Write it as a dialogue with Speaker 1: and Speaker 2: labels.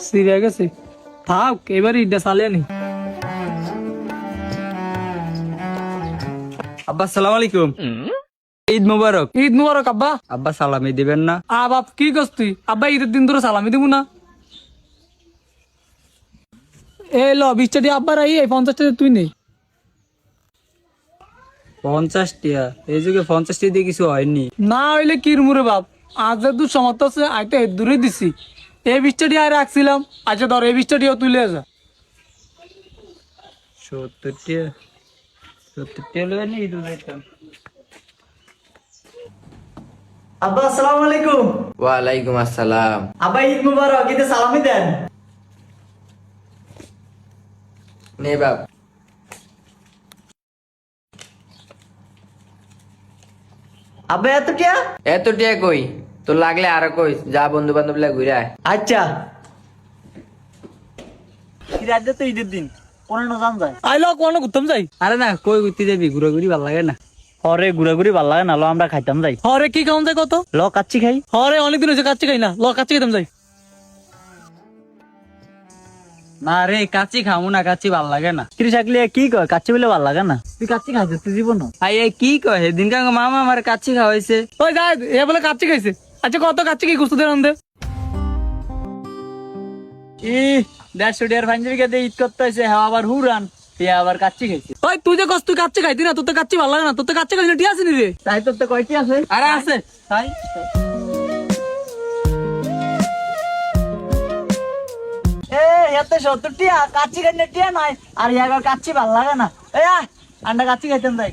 Speaker 1: Syria গেছে, থাক এবার ঈদটা চালিয়ে নি।
Speaker 2: আব্বা সালাম আলাইকুম। ঈদ মোবারক।
Speaker 1: ঈদ মুবারক আব্বা।
Speaker 2: আব্বা সালামি দিবেন না?
Speaker 1: বাপ কি করছ তুই? আব্বা ঈদের দিন ধরে সালামি দিব না? এই ল 20 টাকা আব্বার, এই 50 টাকা তুই নেই।
Speaker 2: 50 টাকা? এই যুগে 50 টাকা দিয়ে কিছু হয়নি।
Speaker 1: না হইলে কি মুরে বাপ, আজ যে দূর সমর্থ আছে আইতে দূরে দিছি। এই 20 টাকা আর রাখছিলাম, আচ্ছা ধর এই 20 টাকা তুলে যা।
Speaker 2: 70 টাকা? 70 টাকা লয়ে নি ঈদ যাইতাম।
Speaker 3: আব্বা আসসালামু আলাইকুম।
Speaker 4: ওয়ালাইকুম আসসালাম।
Speaker 3: আব্বা ঈদ মুবারক, ঈদে সালামি দেন।
Speaker 4: নে বাপ।
Speaker 3: আব্বা এত টিয়া?
Speaker 4: এত টিয়া কই, তোর লাগলে আরো কই, যা বন্ধু বান্ধব লা ঘুরে আয়।
Speaker 3: আচ্ছা। কি রাত তো ঈদের দিন, কোন নজান যায়?
Speaker 1: আইলো কোন ঘুরতাম যাই।
Speaker 2: আরে না, কই ঘুরতে যাবি? ঘুরাঘুরি ভালো লাগে না।
Speaker 3: হরে ঘুরাঘুরি ভাল লাগে না, লো আমরা খাইতাম যাই।
Speaker 1: হরে কি খাওয়ান যায় কত?
Speaker 3: ল কাচ্চি খাই।
Speaker 1: হরে অনেকদিন হয়েছে কাচ্চি খাই না, ল কাচ্চি খাইতাম যাই।
Speaker 2: না রে, কাচ্চি খামু না, কাচ্চি ভাল লাগে না।
Speaker 3: কি থাকলে কি কয়, কাচ্চি বলে ভাল লাগে না? তুই কাচ্চি খাইছিস তুই জীবন?
Speaker 2: আই এই কি কয়, সেদিন কাঙ্গ মামা আমার কাচ্চি খাওয়াইছে।
Speaker 1: ওই যাই এ বলে কাচ্চি খাইছে। আচ্ছা কত কাচ্চি কি গুস্ত দেন দে?
Speaker 3: 150 টাকার পাঞ্জাবি দিয়ে ঈদ করতে হয়েছে, হ্যাঁ আবার হুরান, তুই আবার কাচ্চি খাইছিস।
Speaker 1: ওই তুই যে কস তুই কাচ্চি খাইতি না, তোর তো কাচ্চি ভালো লাগে না, তোর তো কাচ্চি খাইলে ঠিক আছে নি রে?
Speaker 3: তাই তোর তো কয়টি আছে?
Speaker 2: আরে আছে।
Speaker 3: তাই এতে 70 টিয়া কাচ্চি খাইলে টিয়া নাই, আর ইয়ার কাচ্চি ভাল লাগে না। আন্ডা কাচ্চি খাইতাম যাই।